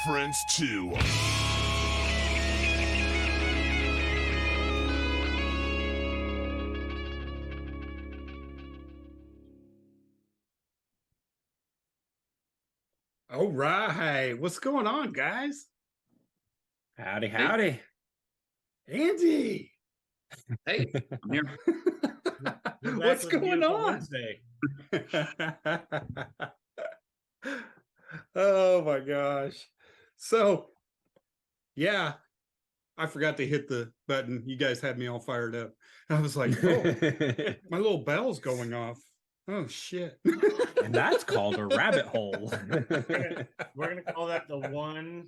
Friends too. All right, what's going on, guys? Howdy, howdy. Andy. Hey, I'm here. What's going on? Oh my gosh. So, yeah, I forgot to hit the button. You guys had me all fired up. I was like, oh, my little bell's going off. Oh, shit. And that's called a rabbit hole. We're gonna call that the one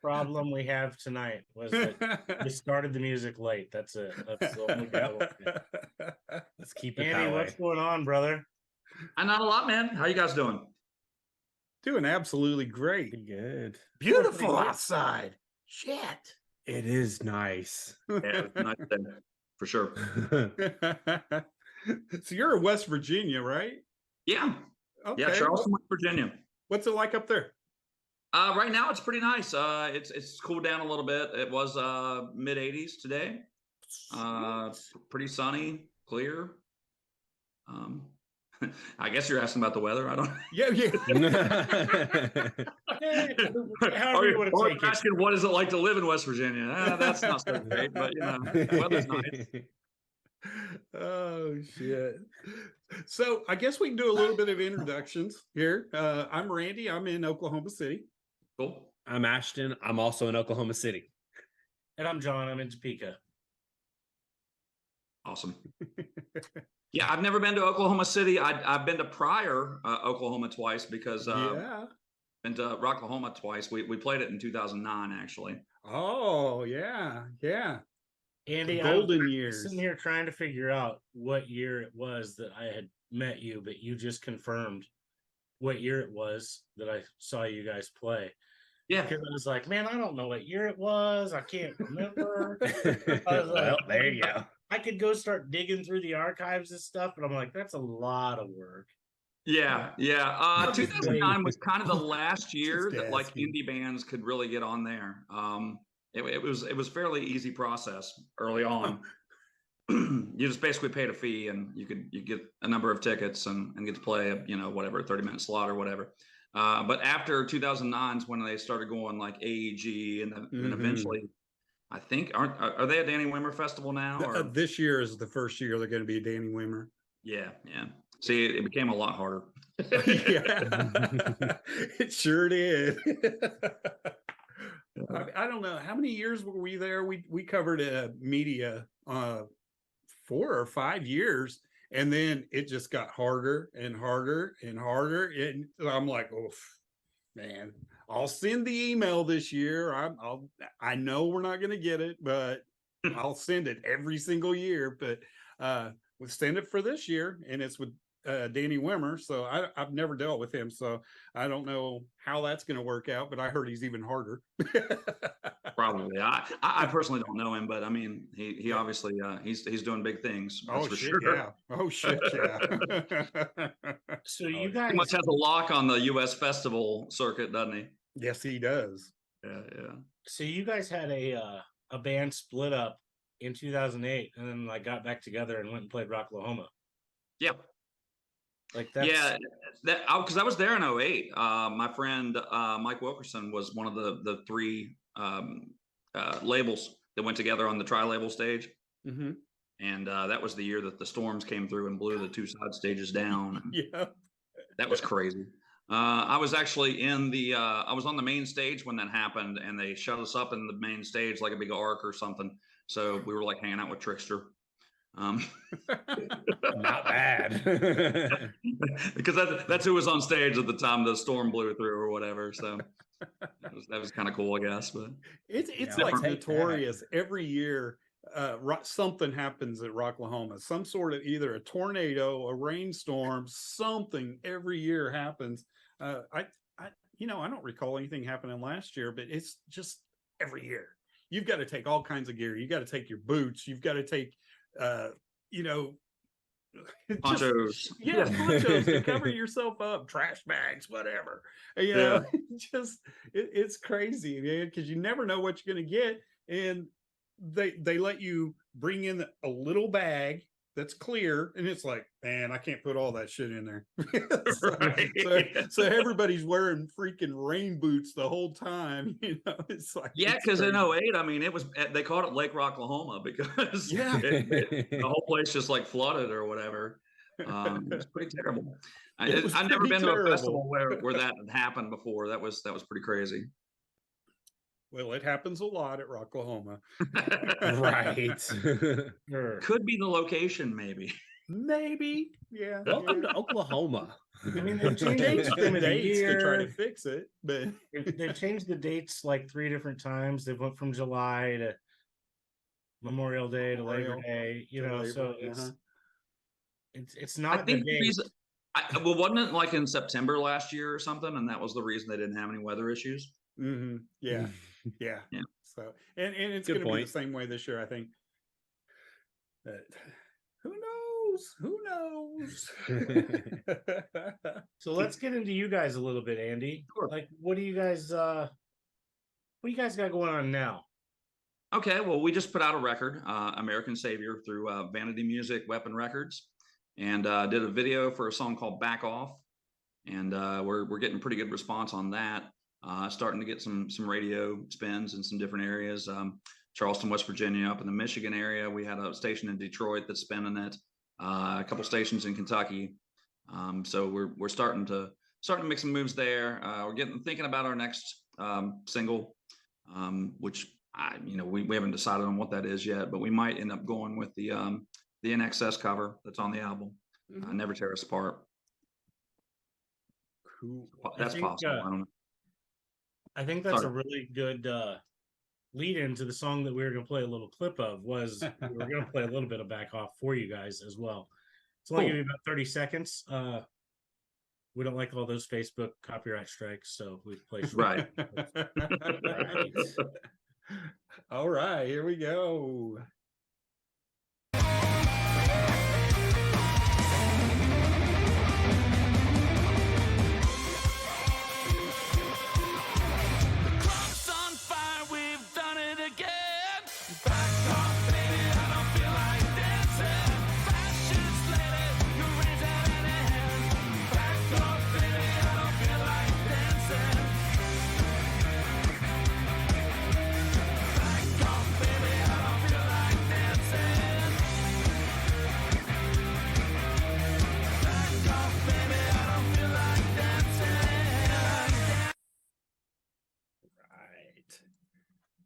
problem we have tonight was that we started the music late. That's it. That's the only problem. Let's keep it Andy, that what's way. going on, brother? Not a lot, man. How you guys doing? Doing absolutely great. Pretty good. Beautiful outside. Shit. It is nice. Yeah, it's nice day, for sure. So you're in West Virginia, right? Yeah. Okay. Yeah, Charleston, West Virginia. What's it like up there? Right now it's pretty nice. It's cooled down a little bit. It was mid 80s today. Pretty sunny, clear. I guess you're asking about the weather. I don't. Yeah. However you want to take it. Asking what is it like to live in West Virginia? That's not so great, but the weather's nice. Oh shit. So I guess we can do a little bit of introductions here. I'm Randy. I'm in Oklahoma City. Cool. I'm Ashton. I'm also in Oklahoma City. And I'm John. I'm in Topeka. Awesome. Yeah, I've never been to Oklahoma City. I've been to Pryor, Oklahoma twice because been to Rocklahoma twice. We played it in 2009, actually. Oh yeah. Andy, Golden I'm years. sitting here trying to figure out what year it was that I had met you, but you just confirmed what year it was that I saw you guys play. Yeah. Because I was like, man, I don't know what year it was. I can't remember. I was like, Well, there you go. I could go start digging through the archives and stuff, but I'm like, that's a lot of work. Yeah. 2009 was kind of the last year that like indie bands could really get on there. It was fairly easy process early on. You just basically paid a fee and you get a number of tickets and get to play whatever 30-minute slot or whatever. But after 2009 is when they started going like AEG and then eventually. I think are they a Danny Wimmer festival now? Or? This year is the first year they're going to be a Danny Wimmer. Yeah. See, it became a lot harder. Yeah, it sure did. I don't know how many years were we there. We covered media 4 or 5 years, and then it just got harder and harder and harder. And I'm like, oh man. I'll send the email this year. I know we're not going to get it, but I'll send it every single year. But we'll send it for this year, and it's with Danny Wimmer. So I've never dealt with him, so I don't know how that's going to work out. But I heard he's even harder. Probably. I personally don't know him, but I mean, he obviously he's doing big things. That's for shit, sure. yeah. Oh shit, yeah. So you guys He much has a lock on the U.S. festival circuit, doesn't he? Yes, he does. Yeah. So you guys had a band split up in 2008, and then like got back together and went and played Rocklahoma. Yeah. Like that's Yeah, because I was there in 08. My friend Mike Wilkerson was one of the three labels that went together on the tri-label stage. Mm-hmm. And that was the year that the storms came through and blew the two side stages down. Yeah. That was crazy. I was actually I was on the main stage when that happened, and they shut us up in the main stage like a big arc or something. So we were like hanging out with Trickster. Not bad. Because that's who was on stage at the time the storm blew through or whatever. So that was kind of cool, I guess. But it's Yeah, like I'll take that. notorious every year. Something happens at Rocklahoma, some sort of either a tornado, a rainstorm, something every year happens. I don't recall anything happening last year, but it's just every year. You've got to take all kinds of gear. You got to take your boots. You've got to take, ponchos. Ponchos to cover yourself up, trash bags, whatever. It's crazy, man, because you never know what you're going to get. And they let you bring in a little bag that's clear, and it's like, man, I can't put all that shit in there. so everybody's wearing freaking rain boots the whole time. It's like, yeah, because in 08, I mean, they called it Lake Rocklahoma because the whole place just like flooded or whatever. It was pretty terrible. I've never been to a festival where that had happened before. That was pretty crazy. Well, it happens a lot at Rocklahoma. Right. Could be the location, maybe. Maybe. Yeah. Welcome to Oklahoma. I mean, they've Changed changed the the dates to try to year. fix it, but They've changed the dates like 3 different times. They went from July to Memorial Day to Labor Day. So it's not I think the the date. reason, wasn't it like in September last year or something, and that was the reason they didn't have any weather issues? mm-hmm. Yeah. So and it's going to be the same way this year, I think. But who knows? So let's get into you guys a little bit, Andy. Sure. Like, what do you guys got going on now? Okay, well, we just put out a record, American Savior, through Vanity Music Weapon Records, and did a video for a song called Back Off, and we're getting pretty good response on that. Starting to get some radio spins in some different areas. Charleston, West Virginia, up in the Michigan area. We had a station in Detroit that's spinning it. A couple stations in Kentucky. So we're starting to make some moves there. We're thinking about our next single, which we haven't decided on what that is yet, but we might end up going with the NXS cover that's on the album. Mm-hmm. Never Tear Us Apart. Cool. That's possible. I don't know. I think that's a really good lead into the song that we were going to play a little clip of. We were going to play a little bit of Back Off for you guys as well. It's only going to be about 30 seconds. We don't like all those Facebook copyright strikes, so we play right. Right. All right, here we go.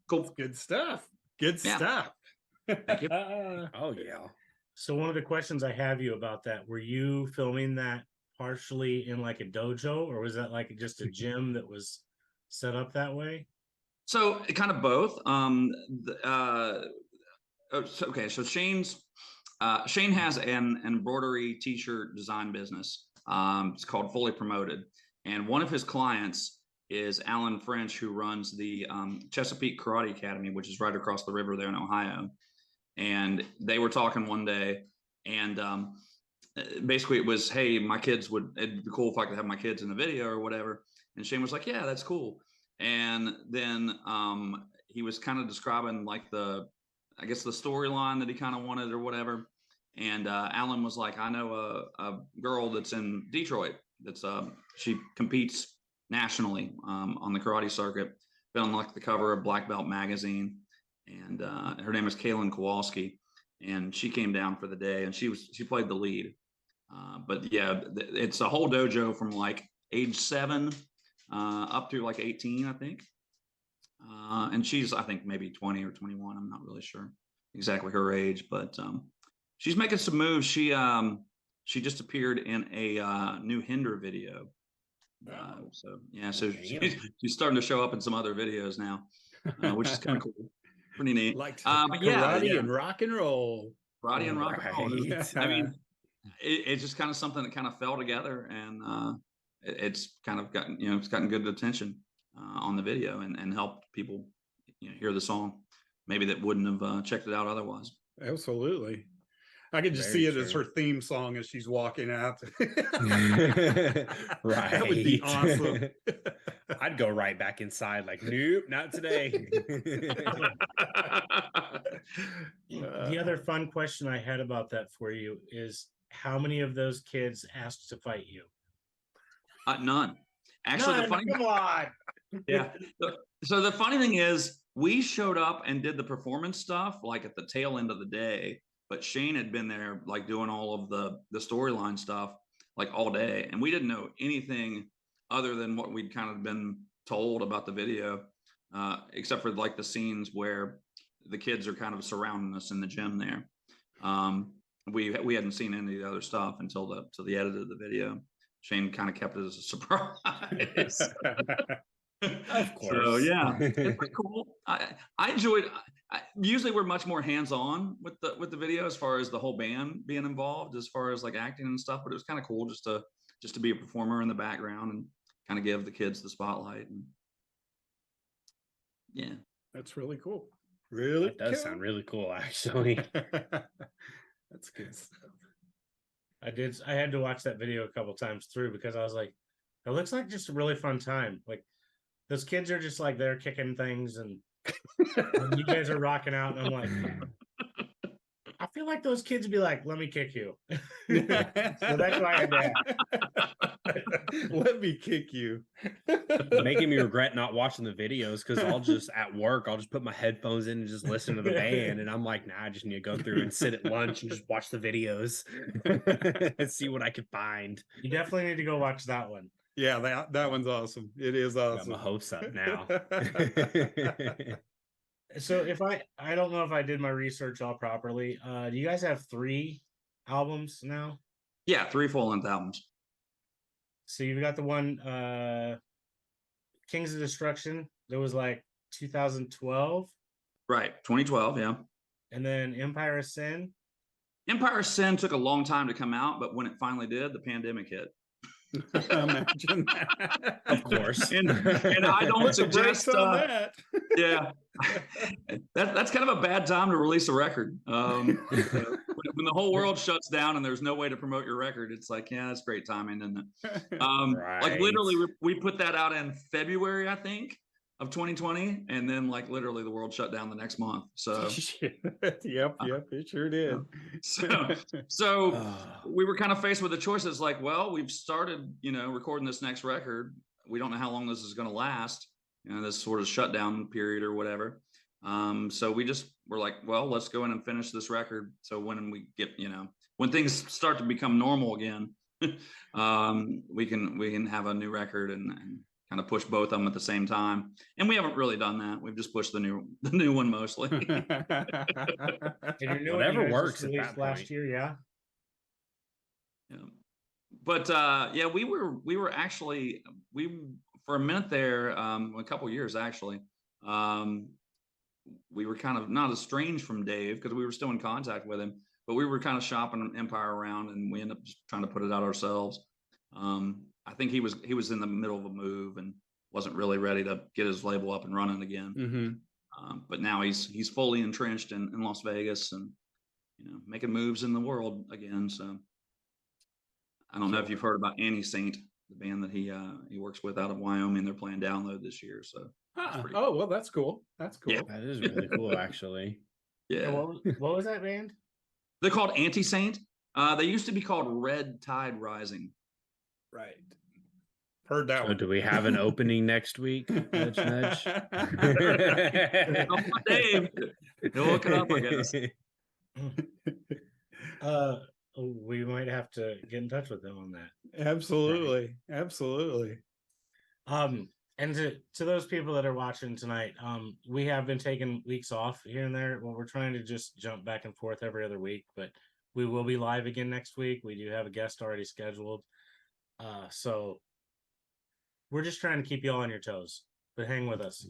Cool. Good stuff. Stuff. Thank you. Oh yeah. So one of the questions I have you about that, were you filming that partially in like a dojo, or was that like just a gym that was set up that way? So kind of both. So Shane has an embroidery t-shirt design business. It's called Fully Promoted, and one of his clients is Alan French, who runs the Chesapeake Karate Academy, which is right across the river there in Ohio. And they were talking one day, and basically it was, hey, it'd be cool if I could have my kids in the video or whatever. And Shane was like, yeah, that's cool. And then he was kind of describing like the I guess the storyline that he kind of wanted or whatever. And Alan was like, I know a girl that's in Detroit. That's she competes nationally on the karate circuit. Been on like the cover of Black Belt magazine, and her name is Kaylin Kowalski, and she came down for the day, and she played the lead. But yeah, it's a whole dojo from like age 7 up to like 18, I think. And she's, I think, maybe 20 or 21. I'm not really sure exactly her age, but she's making some moves. She just appeared in a new Hinder video. So yeah, so she's starting to show up in some other videos now, which is kind of cool, pretty neat. Like but karate and rock and roll. Karate and rock and roll. I mean, it's just kind of something that kind of fell together, and it's kind of gotten, it's gotten good attention on the video, and helped people hear the song maybe that wouldn't have checked it out otherwise. Absolutely. I could just see it as her theme song as she's walking out. Right. That would be awesome. I'd go right back inside like, nope, not today. The other fun question I had about that for you is, how many of those kids asked to fight you? None. Actually, None? Come on. Yeah. So the funny thing is, we showed up and did the performance stuff like at the tail end of the day, but Shane had been there like doing all of the storyline stuff like all day, and we didn't know anything other than what we'd kind of been told about the video, except for like the scenes where the kids are kind of surrounding us in the gym there. We hadn't seen any of the other stuff until the edit of the video. Shane kind of kept it as a surprise. Of course. So yeah, it's cool. I enjoyed. Usually we're much more hands-on with the video as far as the whole band being involved, as far as like acting and stuff. But it was kind of cool just to be a performer in the background and kind of give the kids the spotlight. And yeah, that's really cool. Really, that does sound really cool, actually. That's good stuff. I had to watch that video a couple times through because I was like, it looks like just a really fun time. Like, those kids are just like, they're kicking things and you guys are rocking out. And I'm like, I feel like those kids would be like, let me kick you. So that's why I had to ask. Let me kick you. Making me regret not watching the videos, because I'll just put my headphones in and just listen to the band, and I'm like, nah, I just need to go through and sit at lunch and just watch the videos and see what I can find. You definitely need to go watch that one. Yeah, that one's awesome. It is awesome. Got my hopes up now. So I don't know if I did my research all properly. Do you guys have 3 albums now? Yeah, 3 full-length albums. So you've got the one Kings of Destruction that was like 2012. Right, 2012, yeah. And then Empire of Sin. Empire of Sin took a long time to come out, but when it finally did, the pandemic hit. Imagine that. Of course. And I don't suggest that. Yeah, that's kind of a bad time to release a record. When the whole world shuts down and there's no way to promote your record, it's like, yeah, that's great timing, isn't it? Right. Like literally, we put that out in February, I think, of 2020, and then like literally the world shut down the next month. So yep, it sure did. So we were kind of faced with the choices like, well, we've started, recording this next record. We don't know how long this is going to last, this sort of shutdown period or whatever. So we're like, well, let's go in and finish this record. So when we get, when things start to become normal again, we can have a new record and kind of push both of them at the same time. And we haven't really done that. We've just pushed the new one mostly. And your Whatever works at released that last point. year, yeah. Yeah. But yeah, we were actually, for a minute there, a couple years actually, we were kind of not estranged from Dave because we were still in contact with him, but we were kind of shopping Empire around, and we ended up just trying to put it out ourselves. I think he was in the middle of a move and wasn't really ready to get his label up and running again. Mm-hmm. But now he's fully entrenched in Las Vegas and making moves in the world again. So I don't know if you've heard about Annie Saint, the band that he works with out of Wyoming. They're playing Download this year. So Oh, well, that's cool. That's cool. Yeah. That is really cool, actually. Yeah. What was that band? They're called Anti-Saint. They used to be called Red Tide Rising. Right. Heard that So one. do we have an opening next week? Nudge, nudge. Come on, Dave. He'll look it up, I guess. We might have to get in touch with them on that. Absolutely. Absolutely. And to those people that are watching tonight, we have been taking weeks off here and there. Well, we're trying to just jump back and forth every other week, but we will be live again next week. We do have a guest already scheduled. So we're just trying to keep you all on your toes, but hang with us.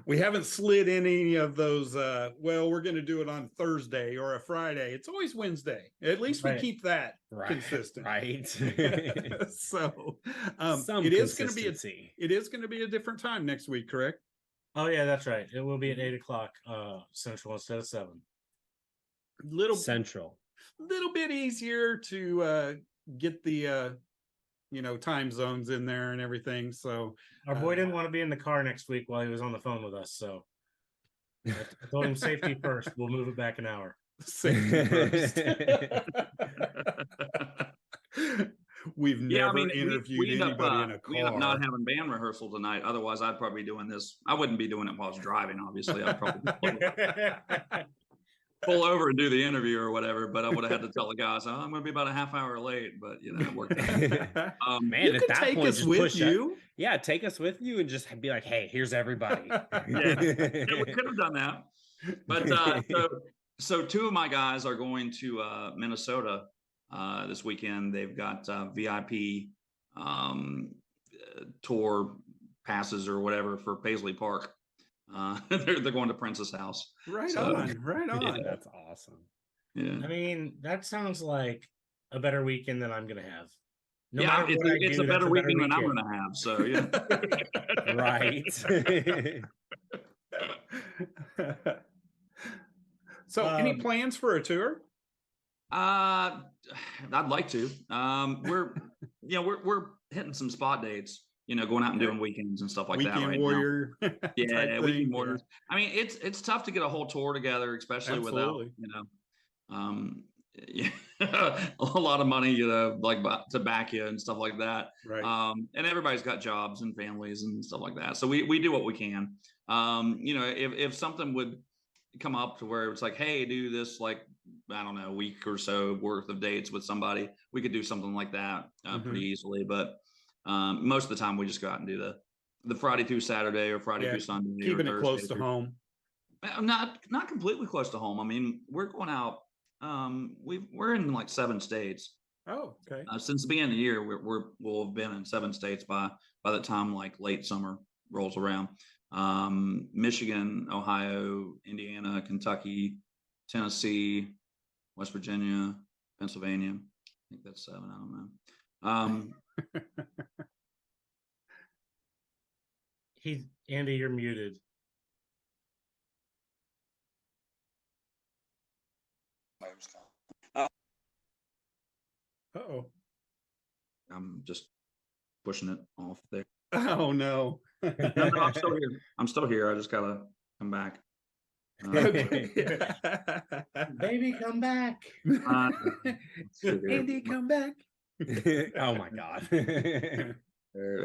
We haven't slid any of those. Well, we're going to do it on Thursday or a Friday. It's always Wednesday. At least we keep that consistent. Right. So it is going to be a different time next week, correct? Oh yeah, that's right. It will be at 8:00 Central instead of 7. Central. Little bit easier to get the time zones in there and everything. So our boy didn't want to be in the car next week while he was on the phone with us, so I told him safety first. We'll move it back an hour. Safety first. We've never interviewed anybody in a car. We end up not having band rehearsal tonight. Otherwise, I'd probably be doing this. I wouldn't be doing it while I was driving, obviously. I'd probably pull over and do the interview or whatever, but I would have had to tell the guys, I'm going to be about a half hour late, but it worked out. Man, at that point, just push you. Yeah, take us with you and just be like, hey, here's everybody. Yeah, we could have done that. But so 2 of my guys are going to Minnesota this weekend. They've got VIP tour passes or whatever for Paisley Park. They're going to Prince's house. Right on. Yeah, that's awesome. Yeah. I mean, that sounds like a better weekend than I'm gonna have. It's a better weekend than I'm gonna have. So yeah. Right. So any plans for a tour? I'd like to. We're hitting some spot dates. Going out and doing weekends and stuff like that right warrior now. Yeah, weekend warriors. I mean, it's tough to get a whole tour together, especially without a lot of money, like to back you and stuff like that. Right. And everybody's got jobs and families and stuff like that. So we do what we can. If something would come up to where it's like, hey, do this, like, I don't know, a week or so worth of dates with somebody, we could do something like that pretty easily. But most of the time we just go out and do the Friday through Saturday or Friday through Sunday. Keeping it close to home. Not completely close to home. I mean, we're going out. We're in like 7 states. Oh, okay. Since the beginning of the year, we'll have been in 7 states by the time like late summer rolls around. Michigan, Ohio, Indiana, Kentucky, Tennessee, West Virginia, Pennsylvania. I think that's 7. I don't know. Andy, you're muted. Uh-oh. I'm just pushing it off there. Oh no. No, I'm still here. I just gotta come back. Baby, come back. Andy, come back. Oh my God. There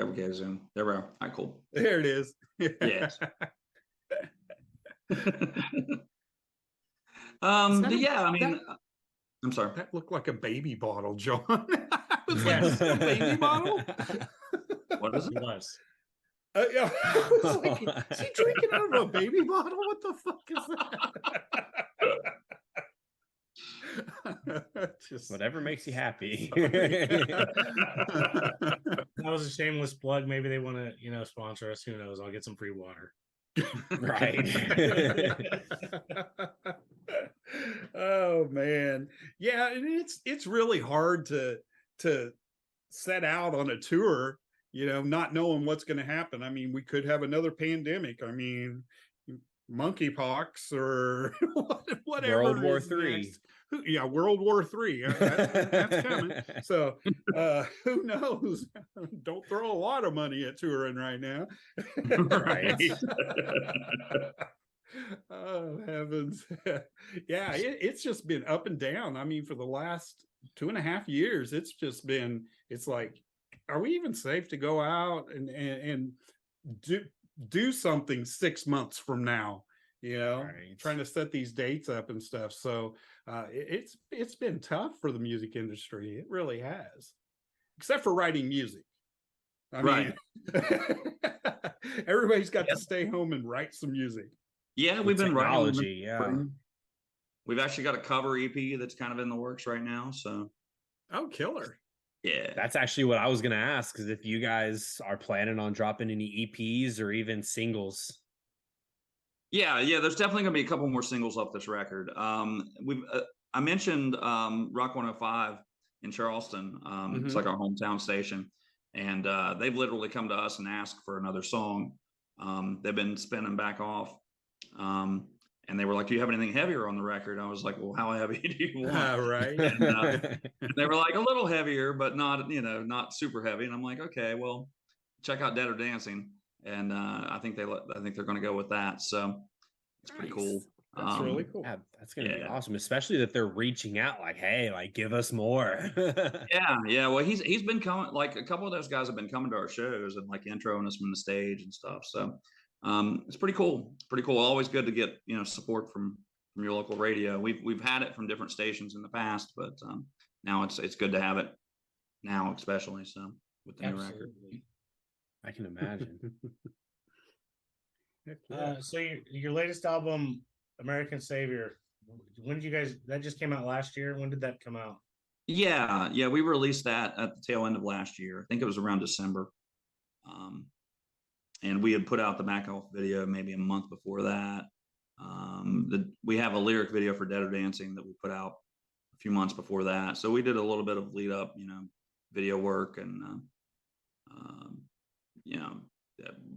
we go. Zoom. There we are. All right, cool. There it is. Yes. I'm sorry. That looked like a baby bottle, John. I was like, is this a baby bottle? What is it? It was. Yeah. I was like, is he drinking out of a baby bottle? What the fuck is that? Just whatever makes you happy. That was a shameless plug. Maybe they want to, sponsor us. Who knows? I'll get some free water. Right. Oh man. Yeah, and it's really hard to set out on a tour, not knowing what's going to happen. I mean, we could have another pandemic. I mean, monkeypox or whatever. World War is III. next. Yeah, World War III. That's coming. So who knows? Don't throw a lot of money at touring right now. Right. Oh heavens. Yeah, it's just been up and down. I mean, for the last 2.5 years, it's like, are we even safe to go out and do something 6 months from now? Right. Trying to set these dates up and stuff. So it's been tough for the music industry. It really has, except for writing music. I mean, everybody's got to stay home and write some music. Yeah, With we've been writing. technology, yeah. We've actually got a cover EP that's kind of in the works right now. So, Oh, killer. yeah. That's actually what I was gonna ask, because if you guys are planning on dropping any EPs or even singles. Yeah, there's definitely going to be a couple more singles off this record. I mentioned Rock 105 in Charleston. It's like our hometown station, and they've literally come to us and asked for another song. They've been spinning back off, and they were like, "Do you have anything heavier on the record?" I was like, "Well, how heavy do you want?" Right. And they were like, "A little heavier, but not not super heavy." And I'm like, "Okay, well, check out Dead or Dancing." And I think they're going to go with that. So it's pretty cool. That's really cool. Yeah, that's gonna be awesome, especially that they're reaching out like, hey, like, give us more. Yeah. Well, he's been coming. Like, a couple of those guys have been coming to our shows and like introing us from the stage and stuff. So it's pretty cool. Pretty cool. Always good to get support from your local radio. We've had it from different stations in the past, but now it's good to have it now, especially so with the new record. I can imagine. So your latest album, American Savior, when did you guys, that just came out last year? When did that come out? Yeah, we released that at the tail end of last year. I think it was around December. And we had put out the back off video maybe a month before that. We have a lyric video for Dead or Dancing that we put out a few months before that. So we did a little bit of lead up, video work, and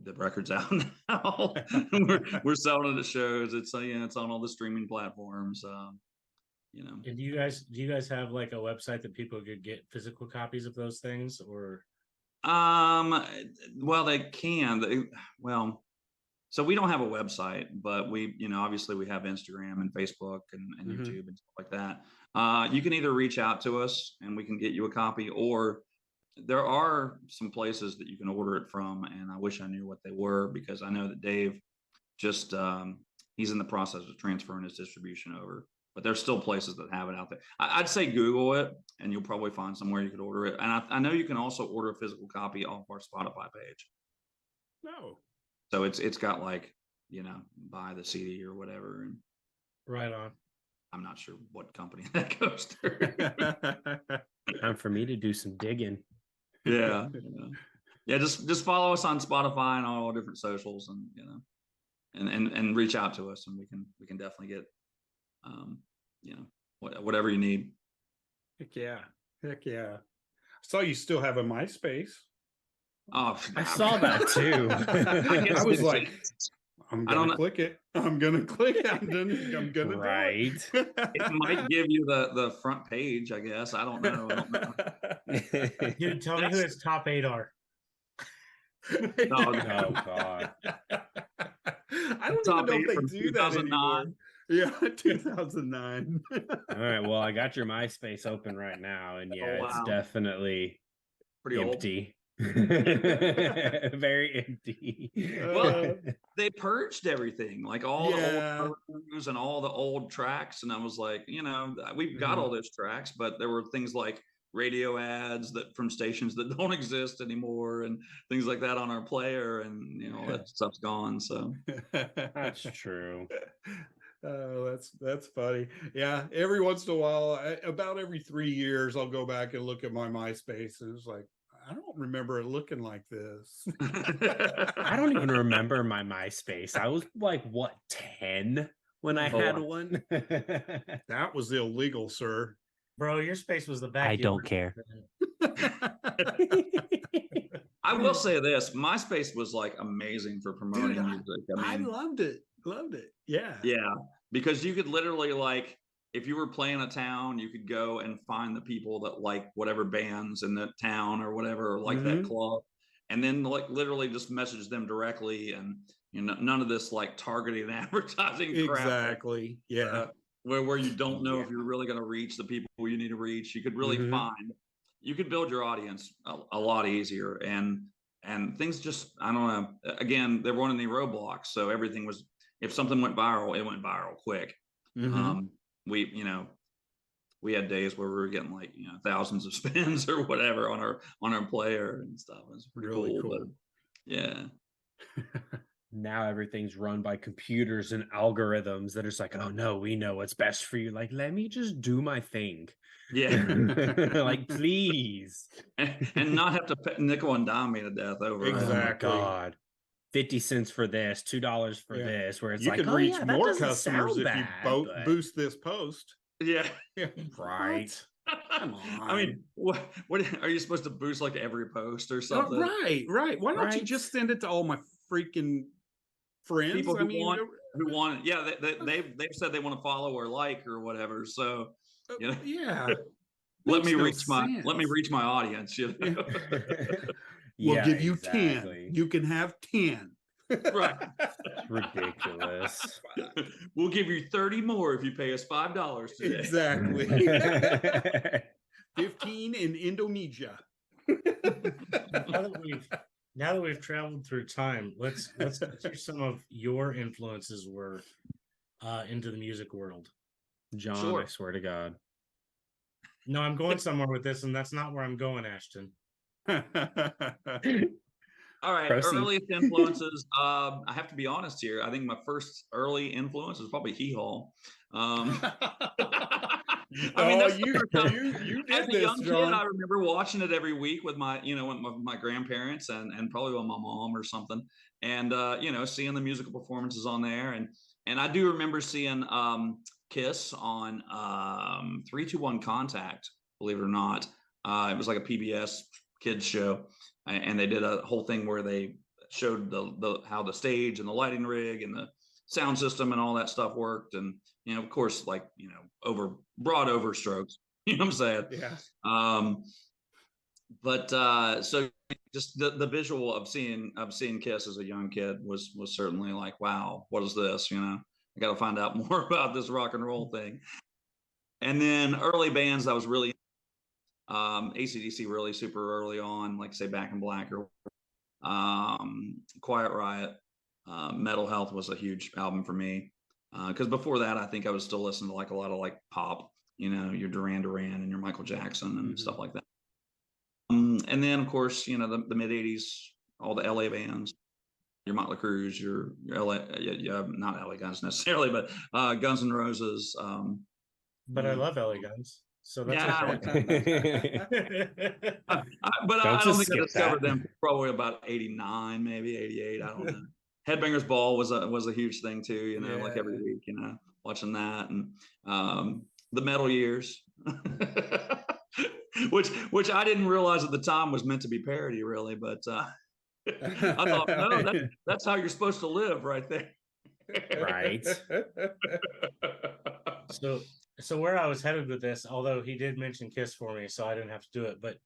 the record's out now. we're selling it at shows. It's on all the streaming platforms. And do you guys have like a website that people could get physical copies of those things, or? Well, they can. So we don't have a website, but we, obviously we have Instagram and Facebook and YouTube and stuff like that. You can either reach out to us and we can get you a copy, or there are some places that you can order it from, and I wish I knew what they were, because I know that Dave just he's in the process of transferring his distribution over, but there's still places that have it out there. I'd say Google it and you'll probably find somewhere you could order it. And I know you can also order a physical copy off our Spotify page. No. So it's got like, buy the CD or whatever. And right on. I'm not sure what company that goes through. Time for me to do some digging. Yeah. Just follow us on Spotify and all different socials, and and reach out to us, and we can definitely get whatever you need. Heck yeah. I saw you still have a MySpace. Oh, I saw that too. I was like, I'm gonna click it. I'm gonna click it. I'm gonna right. Do it. It might give you the front page, I guess. I don't know. Dude, tell me who his top 8 are. Oh God. I don't even know if they do that anymore. Yeah, 2009. All right, well, I got your MySpace open right now, and it's definitely pretty empty. Very empty. Well, they purged everything, like all the old photos and all the old tracks, and I was like, we've got all those tracks, but there were things like radio ads that from stations that don't exist anymore, and things like that on our player, and all that stuff's gone. So that's true. Oh, that's funny. Yeah, every once in a while, about every 3 years, I'll go back and look at my MySpace, and it's like, I don't remember it looking like this. I don't even remember my MySpace. I was like, 10 when I had one? That was illegal, sir. Bro, your space was the back. I don't care. I will say this: MySpace was like amazing for promoting Dude, music. I loved it. Yeah. Yeah, because you could literally like, if you were playing a town, you could go and find the people that like whatever bands in that town or whatever, or like that club, and then like literally just message them directly, and none of this like targeting advertising crap. Exactly. Yeah. Where you don't know if you're really going to reach the people you need to reach. You could really you could build your audience a lot easier, and things just, I don't know. Again, there weren't any roadblocks, so everything was, if something went viral, it went viral quick. We had days where we were getting like thousands of spins or whatever on our player and stuff. It was pretty Really cool. But yeah. Now everything's run by computers and algorithms that are just like, oh no, we know what's best for you. Like, let me just do my thing. Yeah. Like, please. And not have to nickel and dime me to death over. Exactly. Oh my God. 50 cents for this, $2 for this, where it's you like, could reach more customers if you boost this post. Yeah. Right. Come on. I mean, what are you supposed to boost like every post or something? Right. Why don't you just send it to all my freaking friends? People who want it. Yeah, they've said they want to follow or like or whatever. So yeah. let me reach my audience. We'll give you 10. You can have 10. Right. It's ridiculous. We'll give you 30 more if you pay us $5 today. Exactly. 15 in Indonesia. Now that we've traveled through time, let's hear some of your influences were into the music world. John, sure. I swear to God. No, I'm going somewhere with this, and that's not where I'm going, Ashton. All right, earliest influences. I have to be honest here. I think my first early influence was probably Hee Haw. I mean, that's you did as a young kid, I remember watching it every week with my, with my grandparents and probably with my mom or something, and seeing the musical performances on there, and I do remember seeing Kiss on 3-2-1 Contact. Believe it or not, it was like a PBS kids show, and they did a whole thing where they showed the how the stage and the lighting rig and the sound system and all that stuff worked, and of course, like broad overstrokes, you know what I'm saying? Yeah. But so just the visual of seeing Kiss as a young kid was certainly like, wow, what is this? I got to find out more about this rock and roll thing. And then early bands that was really AC/DC really super early on, like say Back in Black or Quiet Riot. Metal Health was a huge album for me, because before that I think I was still listening to like a lot of like pop, your Duran Duran and your Michael Jackson and stuff like that. And then of course the mid 80s, all the LA bands, your Motley Crues, your LA, not LA Guns necessarily, but Guns N' Roses. But I love LA Guns. So that's okay. But I don't think I discovered them probably about 89, maybe 88. I don't know. Headbangers Ball was a huge thing too, like every week, watching that, and the Metal Years, which I didn't realize at the time was meant to be parody, really, but I thought, no, that's how you're supposed to live, right there. Right. So where I was headed with this, although he did mention Kiss for me, so I didn't have to do it, but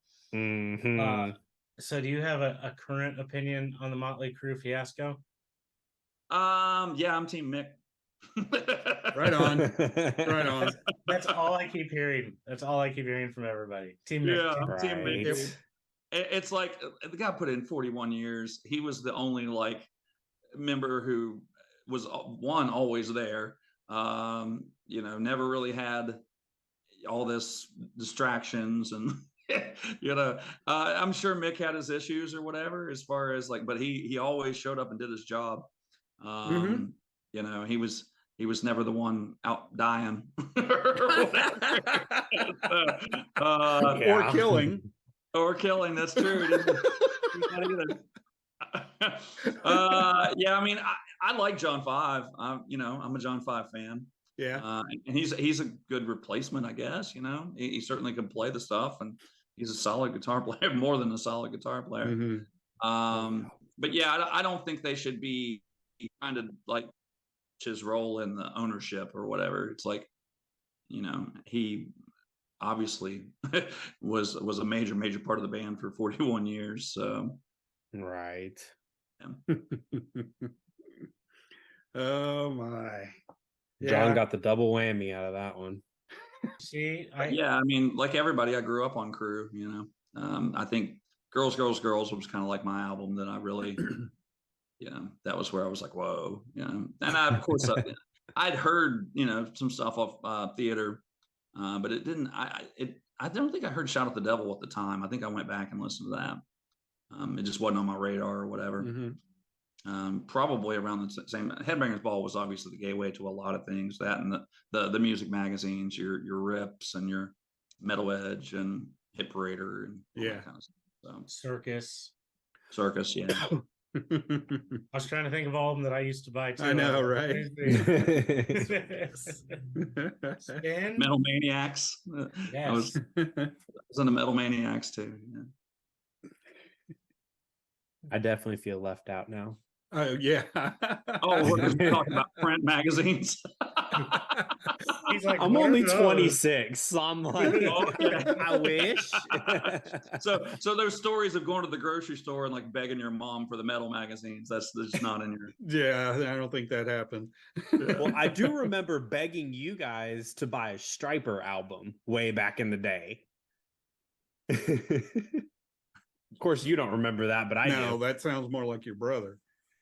so do you have a current opinion on the Motley Crue fiasco? Yeah, I'm Team Mick. Right on. Right on. That's all I keep hearing. That's all I keep hearing from everybody. Team Mick. Yeah, Team Mick. It's like the guy put in 41 years. He was the only like member who was always there. Never really had all this distractions and I'm sure Mick had his issues or whatever as far as like, but he always showed up and did his job. He was never the one out dying or killing. Or killing. That's true. Yeah, I mean, I like John 5. I'm a John 5 fan. Yeah, and he's a good replacement, I guess. He certainly can play the stuff, and he's a solid guitar player, more than a solid guitar player. But yeah, I don't think they should be trying to like his role in the ownership or whatever. It's like, he obviously was a major part of the band for 41 years. So right. Yeah. Oh my. John got the double whammy out of that one. See, yeah, I mean, like everybody, I grew up on Crew, I think Girls, Girls, Girls was kind of like my album that I really, that was where I was like, whoa, and of course, I'd heard, some stuff off theater, but it didn't, I don't think I heard Shout at the Devil at the time. I think I went back and listened to that. It just wasn't on my radar or whatever. Probably around the same. Headbangers Ball was obviously the gateway to a lot of things. That and the music magazines, your Rips and your Metal Edge and Hit Parader and all that kind of stuff. So, Circus, yeah. I was trying to think of all of them that I used to buy too. I know, right? Metal Maniacs. Yes. I was into Metal Maniacs too. Yeah. I definitely feel left out now. Oh yeah. Oh, we're just talking about print magazines. He's like, I'm only 26, so I'm like, I wish. So there's stories of going to the grocery store and like begging your mom for the metal magazines. That's just not in your. Yeah, I don't think that happened. Well, I do remember begging you guys to buy a Striper album way back in the day. Of course, you don't remember that, but I do. That sounds more like your brother.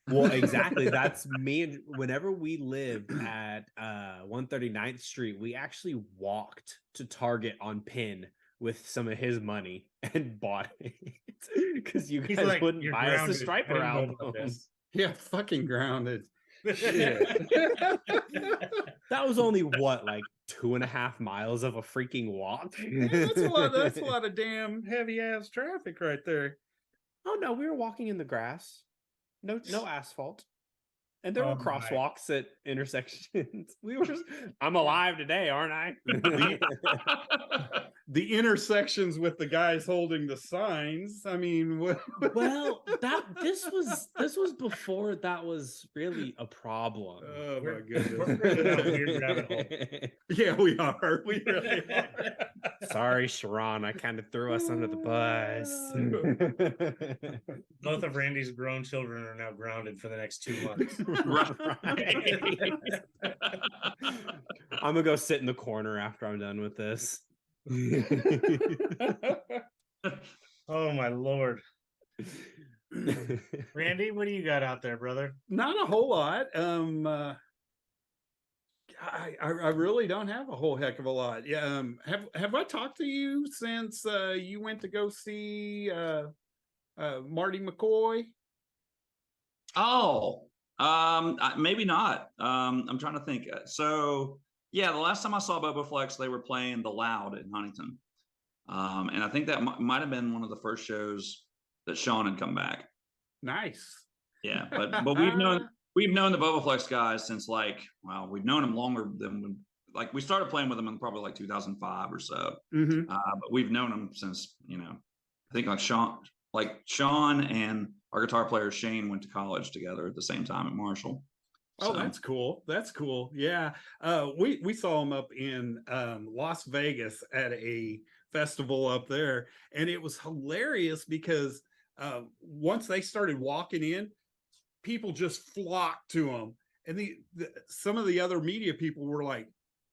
Well, exactly. That's me. And whenever we lived at 139th Street, we actually walked to Target on Penn with some of his money and bought it because you guys wouldn't buy us the Striper album. Yeah, fucking grounded. That was only what, like 2.5 miles of a freaking walk. That's a lot of damn heavy ass traffic right there. Oh no, we were walking in the grass. No asphalt. And there were crosswalks at intersections. I'm alive today, aren't I? The intersections with the guys holding the signs. I mean, well, this was before that was really a problem. Oh my goodness. Yeah, we are. We really are. Sorry, Sharon. I kind of threw us under the bus. Both of Randy's grown children are now grounded for the next 2 months. Right. I'm gonna go sit in the corner after I'm done with this. Oh my Lord. Randy, what do you got out there, brother? Not a whole lot. I really don't have a whole heck of a lot. Yeah. Have I talked to you since you went to go see Marty McCoy? Oh, maybe not. I'm trying to think. So yeah, the last time I saw Boba Flex, they were playing The Loud in Huntington. And I think that might have been one of the first shows that Sean had come back. Nice. Yeah, but we've known the Boba Flex guys since we've known them longer than we started playing with them in probably like 2005 or so. But we've known them since, I think Sean and our guitar player Shane went to college together at the same time at Marshall. Oh, that's cool. That's cool. Yeah. We saw them up in Las Vegas at a festival up there. And it was hilarious because once they started walking in, people just flocked to them. And some of the other media people were like,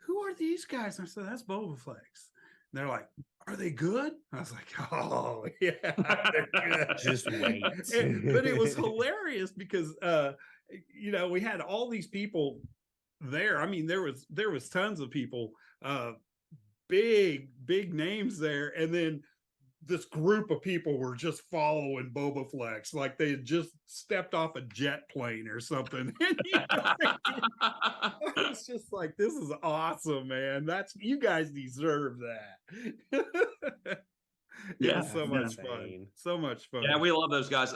who are these guys? And I said, that's Boba Flex. And they're like, are they good? I was like, oh yeah, they're good. Just wait. But it was hilarious because we had all these people there. I mean, there was tons of people, big names there, and then this group of people were just following Boba Flex like they had just stepped off a jet plane or something. It's just like, this is awesome, man. You guys deserve that. Yeah, so much fun. So much fun. Yeah, we love those guys.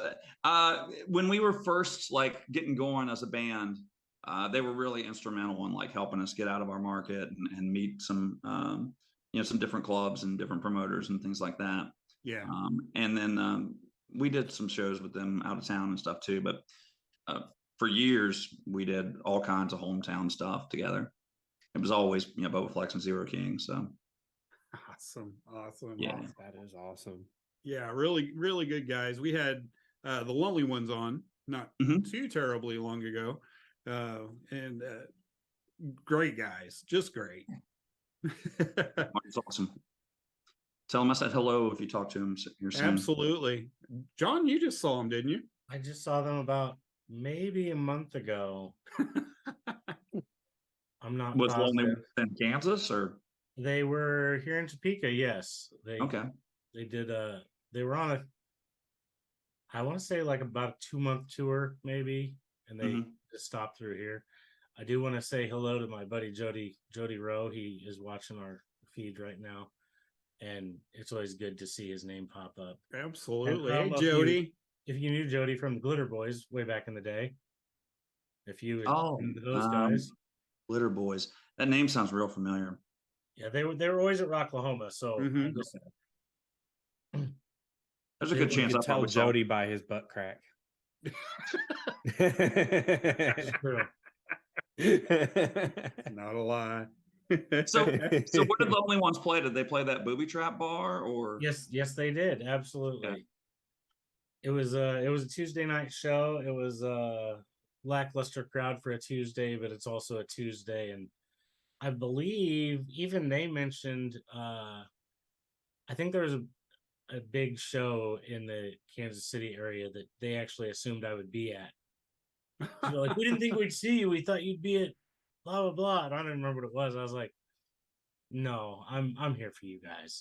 When we were first getting going as a band, they were really instrumental in helping us get out of our market and meet some some different clubs and different promoters and things like that. Yeah. And then we did some shows with them out of town and stuff too. But for years, we did all kinds of hometown stuff together. It was always, Boba Flex and Zeroking. So awesome. Yeah. That is awesome. Yeah, really, really good guys. We had the Lonely Ones on not too terribly long ago, and great guys, just great. It's awesome. Tell him I said hello if you talk to him here soon. Absolutely. John, you just saw him, didn't you? I just saw them about maybe a month ago. I'm not Was positive. Lonely in Kansas or? They were here in Topeka. Yes, Okay. They did. They were on I want to say like about a 2-month tour maybe, and they just stopped through here. I do want to say hello to my buddy Jody Rowe. He is watching our feed right now, and it's always good to see his name pop up. Absolutely. Hey, Jody. If you knew Jody from the Glitter Boys way back in the day, if you those guys, Glitter Boys. That name sounds real familiar. Yeah, they were always at Rocklahoma, so I'm just, there's a good chance I tell Jody by his butt crack. That's true. Not a lie. So what did Lonely Ones play? Did they play that booby trap bar or? Yes, they did. Absolutely. Okay. It was a Tuesday night show. It was a lackluster crowd for a Tuesday, but it's also a Tuesday, and I believe even they mentioned I think there was a big show in the Kansas City area that they actually assumed I would be at. So like, we didn't think we'd see you. We thought you'd be at blah blah blah. And I don't even remember what it was. I was like, no, I'm here for you guys.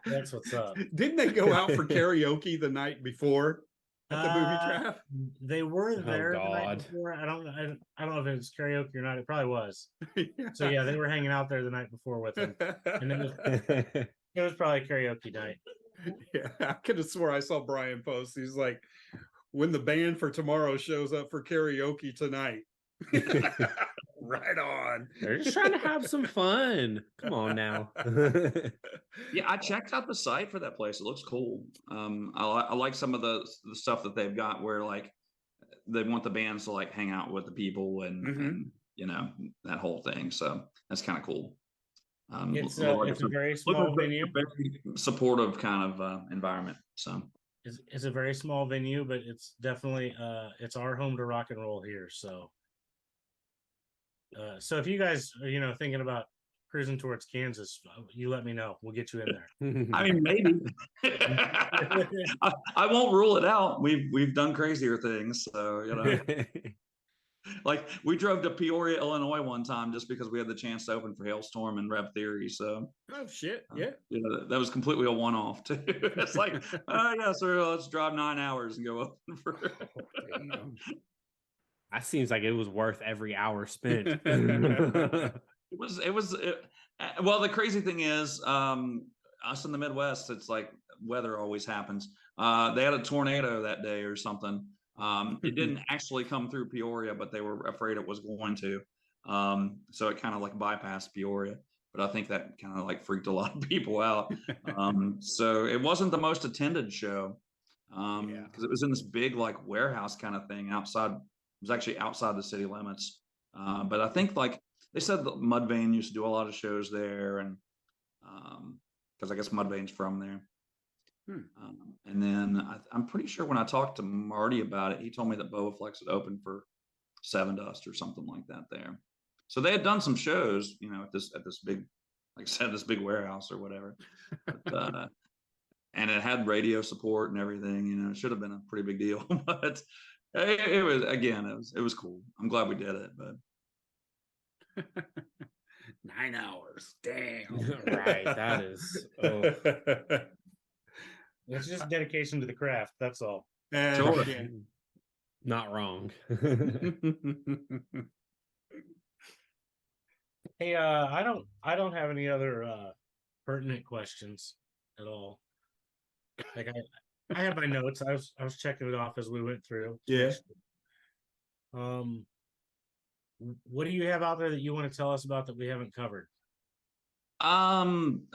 That's what's up. Didn't they go out for karaoke the night before at the booby trap? They were there the night God. before. I don't know if it was karaoke or not. It probably was. Yeah. So yeah, they were hanging out there the night before with him, and it was probably karaoke night. Yeah, I could have swore I saw Brian post. He's like, when the band for tomorrow shows up for karaoke tonight. Right on. They're just trying to have some fun. Come on now. Yeah, I checked out the site for that place. It looks cool. I like some of the stuff that they've got where like they want the bands to like hang out with the people and that whole thing. So that's kind of cool. It's a very small venue. Very supportive kind of environment. So it's a very small venue, but it's definitely it's our home to rock and roll here. So so if you guys are thinking about cruising towards Kansas, you let me know. We'll get you in there. I mean, maybe. I won't rule it out. We've done crazier things, so like we drove to Peoria, Illinois one time just because we had the chance to open for Hailstorm and Rev Theory. So oh shit, yeah, that was completely a one-off too. It's like, yeah, sir, let's drive 9 hours and go open for. That seems like it was worth every hour spent. Well, the crazy thing is, us in the Midwest, it's like weather always happens. They had a tornado that day or something. It didn't actually come through Peoria, but they were afraid it was going to. So it kind of like bypassed Peoria. But I think that kind of like freaked a lot of people out. So it wasn't the most attended show because it was in this big like warehouse kind of thing outside. It was actually outside the city limits. But I think like they said that Mudvayne used to do a lot of shows there, and because I guess Mudvayne's from there. And then I'm pretty sure when I talked to Marty about it, he told me that Boba Flex had opened for Seven Dust or something like that there. So they had done some shows, at this big, like I said, this big warehouse or whatever. But, and it had radio support and everything. It should have been a pretty big deal, but it was cool. I'm glad we did it, but 9 hours, damn. Right, that is. Oh. It's just dedication to the craft. That's all. Sure. Not wrong. Hey, I don't have any other pertinent questions at all. Like I have my notes. I was checking it off as we went through. Yeah. What do you have out there that you want to tell us about that we haven't covered? I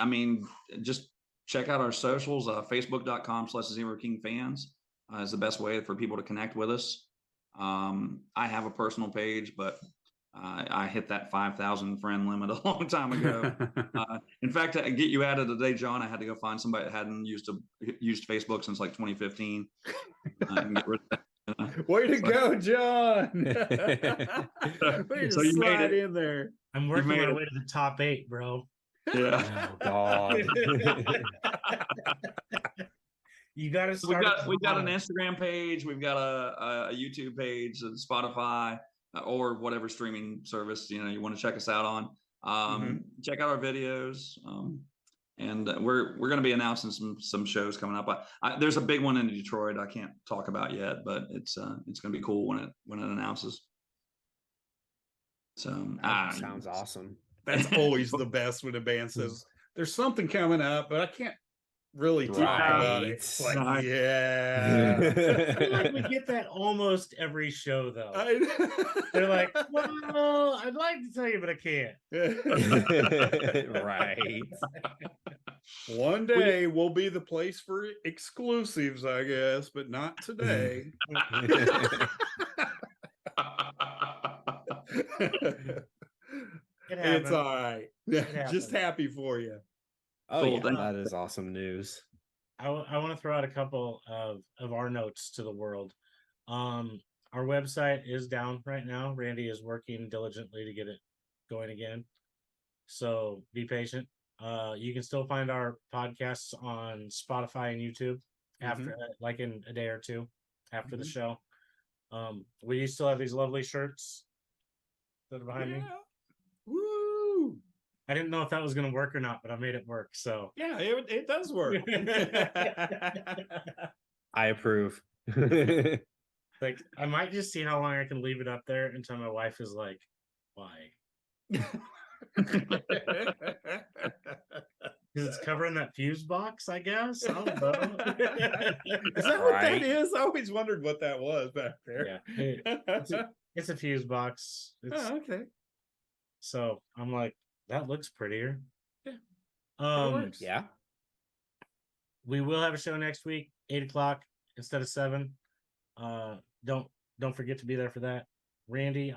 mean, just check out our socials. Facebook.com/ZeroKingFans is the best way for people to connect with us. I have a personal page, but I hit that 5,000 friend limit a long time ago. In fact, to get you added today, John, I had to go find somebody that hadn't used Facebook since like 2015. And get rid of that. Way to go, John! Way to So you made slide it. in there. I'm working made my it. way to the top 8, bro. Yeah. Oh, God. You got to So start. we've got an Instagram page. We've got a YouTube page, Spotify, or whatever streaming service you want to check us out on. Check out our videos. And we're going to be announcing some shows coming up. There's a big one in Detroit I can't talk about yet, but it's going to be cool when it announces. So sounds awesome. That's always the best when a band says there's something coming up, but I can't really talk about it. It's like, yeah. I feel like we get that almost every show, though. They're like, well, I'd like to tell you, but I can't. Right. One day we'll be the place for exclusives, I guess, but not today. It's all right. Just happy for you. Oh, Cool, yeah, thank that is awesome news. I want to throw out a couple of our notes to the world. Our website is down right now. Randy is working diligently to get it going again. So be patient. You can still find our podcasts on Spotify and YouTube after like in a day or two after the show. We still have these lovely shirts that are behind me. Woo! I didn't know if that was going to work or not, but I made it work. So yeah, it does work. I approve. Like, I might just see how long I can leave it up there until my wife is like, why? Because it's covering that fuse box, I guess. I don't know. Is that what that is? I always wondered what that was back there. Yeah, it's a fuse box. Okay. So I'm like, that looks prettier. Yeah. Yeah. We will have a show next week, 8:00 instead of 7. Don't forget to be there for that. Randy,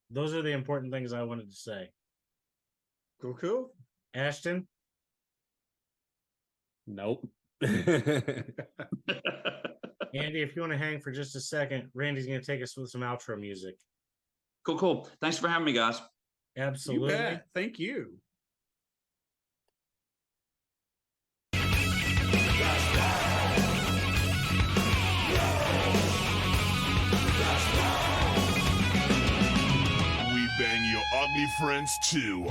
those are the important things I wanted to say. Cool. Ashton? Nope. Andy, if you want to hang for just a second, Randy's going to take us with some outro music. Cool. Thanks for having me, guys. Absolutely. You bet. Thank you. We bang your ugly friends too.